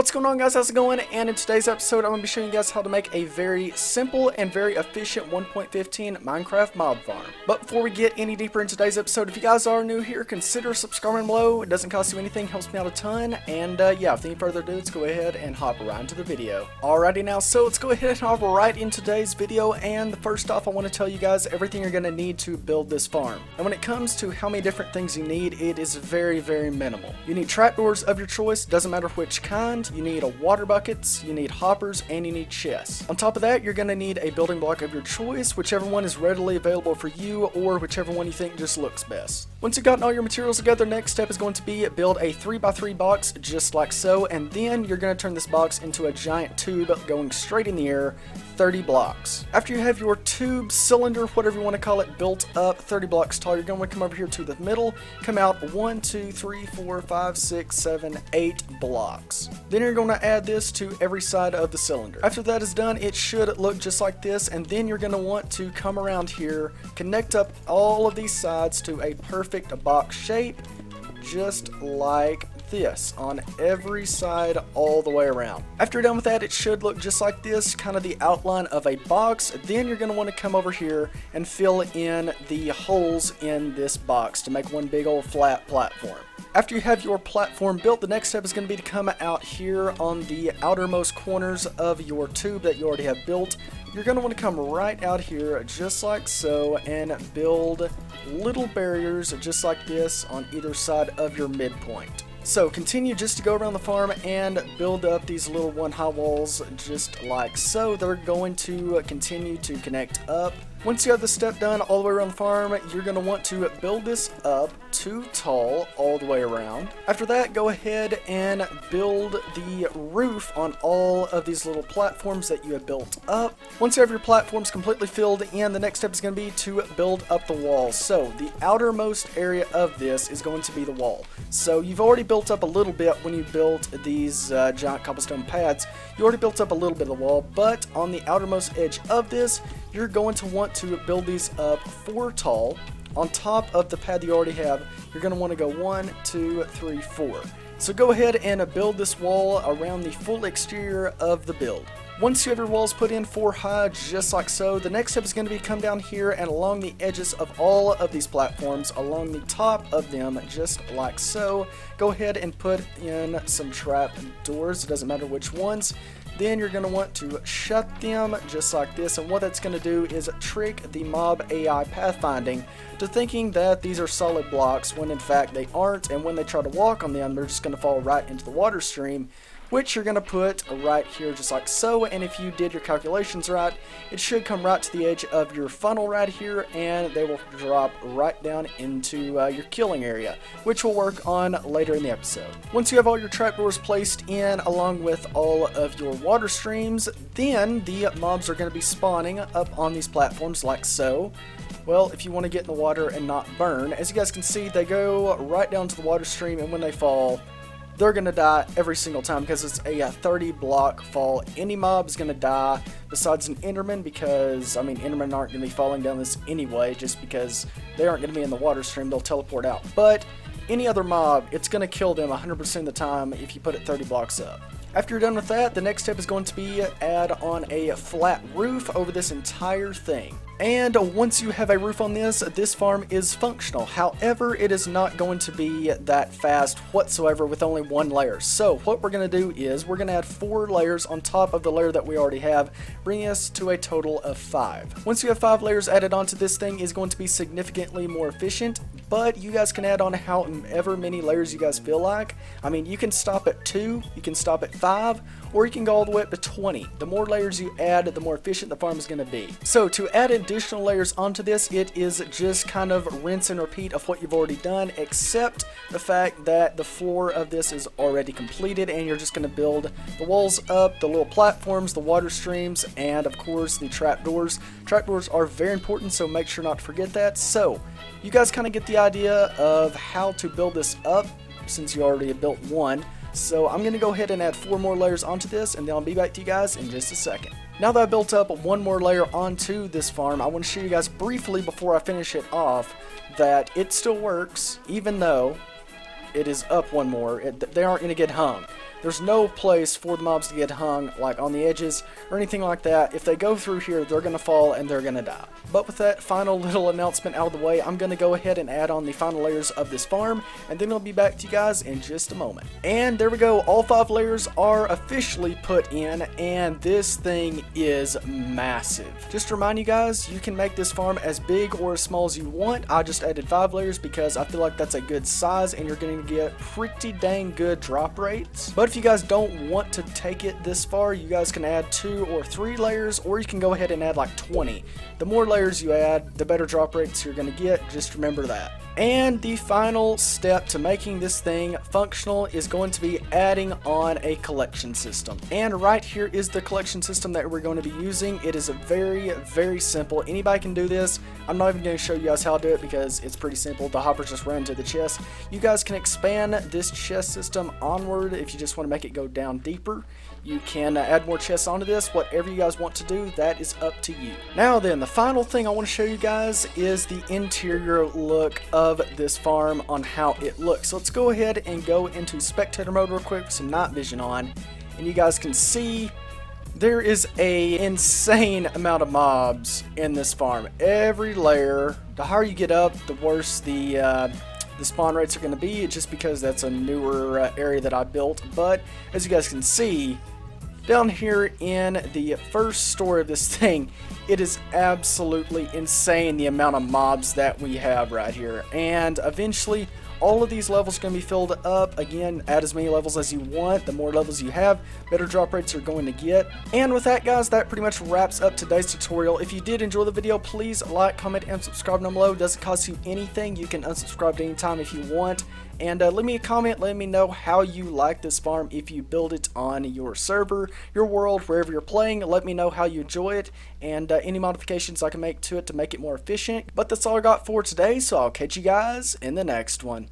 What's going on, guys? How's it going? And in today's episode, I'm going to be showing you guys how to make a very simple and very efficient 1.15 Minecraft mob farm. But before we get any deeper in today's episode, if you guys are new here, consider subscribing below. It doesn't cost you anything, helps me out a ton. And yeah, without any further ado, let's go ahead and hop right into the video. Alrighty now, so let's go ahead and hop right into today's video. And first off, I want to tell you guys everything you're going to need to build this farm. And when it comes to how many different things you need, it is very, very minimal. You need trapdoors of your choice, doesn't matter which kind. You need water buckets, you need hoppers, and you need chests. On top of that, you're going to need a building block of your choice, whichever one is readily available for you or whichever one you think just looks best. Once you've gotten all your materials together, next step is going to be build a 3x3 box just like so, and then you're going to turn this box into a giant tube going straight in the air, 30 blocks. After you have your tube, cylinder, whatever you want to call it, built up 30 blocks tall, you're going to come over here to the middle, come out 1, 2, 3, 4, 5, 6, 7, 8 blocks. Then you're going to add this to every side of the cylinder. After that is done, it should look just like this, and then you're going to want to come around here, connect up all of these sides to a perfect box shape, just like this on every side all the way around. After you're done with that, it should look just like this, kind of the outline of a box. Then you're going to want to come over here and fill in the holes in this box to make one big old flat platform. After you have your platform built, the next step is going to be to come out here on the outermost corners of your tube that you already have built. You're going to want to come right out here just like so and build little barriers just like this on either side of your midpoint. So continue just to go around the farm and build up these little one high walls just like so. They're going to continue to connect up. Once you have this step done all the way around the farm, you're going to want to build this up 2 tall all the way around. After that, go ahead and build the roof on all of these little platforms that you have built up. Once you have your platforms completely filled in, the next step is going to be to build up the walls. So the outermost area of this is going to be the wall. So you've already built up a little bit when you built these giant cobblestone pads. You already built up a little bit of the wall, but on the outermost edge of this, you're going to want to build these up 4 tall. On top of the pad you already have, you're going to want to go 1, 2, 3, 4. So go ahead and build this wall around the full exterior of the build. Once you have your walls put in 4 high, just like so, the next step is going to be come down here and along the edges of all of these platforms, along the top of them, just like so. Go ahead and put in some trap doors, it doesn't matter which ones. Then you're going to want to shut them just like this, and what that's going to do is trick the mob AI pathfinding to thinking that these are solid blocks when in fact they aren't, and when they try to walk on them, they're just going to fall right into the water stream, which you're going to put right here just like so. And if you did your calculations right, it should come right to the edge of your funnel right here, and they will drop right down into your killing area, which we'll work on later in the episode. Once you have all your trapdoors placed in along with all of your water streams, then the mobs are going to be spawning up on these platforms like so. Well, if you want to get in the water and not burn, as you guys can see, they go right down to the water stream, and when they fall, they're going to die every single time because it's a 30 block fall. Any mob is going to die besides an Enderman, because, I mean, Endermen aren't going to be falling down this anyway just because they aren't going to be in the water stream. They'll teleport out. But any other mob, it's going to kill them 100% of the time if you put it 30 blocks up. After you're done with that, the next step is going to be add on a flat roof over this entire thing. And once you have a roof on this, this farm is functional. However, it is not going to be that fast whatsoever with only 1 layer. So what we're going to do is we're going to add 4 layers on top of the layer that we already have, bringing us to a total of 5. Once you have 5 layers added onto this thing, is going to be significantly more efficient, but you guys can add on however many layers you guys feel like. I mean, you can stop at 2, you can stop at 5, or you can go all the way up to 20. The more layers you add, the more efficient the farm is going to be. So to add additional layers onto this, it is just kind of rinse and repeat of what you've already done, except the fact that the floor of this is already completed, and you're just going to build the walls up, the little platforms, the water streams, and of course the trapdoors. Trapdoors are very important, so make sure not to forget that. So you guys kind of get the idea of how to build this up since you already have built 1. So I'm going to go ahead and add 4 more layers onto this, and then I'll be back to you guys in just a second. Now that I've built up 1 more layer onto this farm, I want to show you guys briefly before I finish it off that it still works even though it is up 1 more. They aren't going to get hung. There's no place for the mobs to get hung, like on the edges or anything like that. If they go through here, they're going to fall and they're going to die. But with that final little announcement out of the way, I'm going to go ahead and add on the final layers of this farm, and then I'll be back to you guys in just a moment. And there we go, all 5 layers are officially put in, and this thing is massive. Just to remind you guys, you can make this farm as big or as small as you want. I just added 5 layers because I feel like that's a good size, and you're going to get pretty dang good drop rates. But if you guys don't want to take it this far, you guys can add 2 or 3 layers, or you can go ahead and add like 20. The more layers you add, the better drop rates you're going to get. Just remember that. And the final step to making this thing functional is going to be adding on a collection system. And right here is the collection system that we're going to be using. It is a very simple. Anybody can do this. I'm not even going to show you guys how to do it because it's pretty simple. The hoppers just run to the chest. You guys can expand this chest system onward if you just want to make it go down deeper. You can add more chests onto this. Whatever you guys want to do, that is up to you. Now then, the final thing I want to show you guys is the interior look of this farm on how it looks. So let's go ahead and go into spectator mode real quick with some night vision on, and you guys can see there is a insane amount of mobs in this farm. Every layer, the higher you get up, the worse the spawn rates are going to be, just because that's a newer area that I built. But as you guys can see, down here in the first story of this thing, it is absolutely insane the amount of mobs that we have right here. And eventually, all of these levels are going to be filled up. Again, add as many levels as you want. The more levels you have, better drop rates you're going to get. And with that, guys, that pretty much wraps up today's tutorial. If you did enjoy the video, please like, comment, and subscribe down below. It doesn't cost you anything. You can unsubscribe at any time if you want. And leave me a comment, let me know how you like this farm if you build it on your server, your world, wherever you're playing. Let me know how you enjoy it and any modifications I can make to it to make it more efficient. But that's all I got for today, so I'll catch you guys in the next one.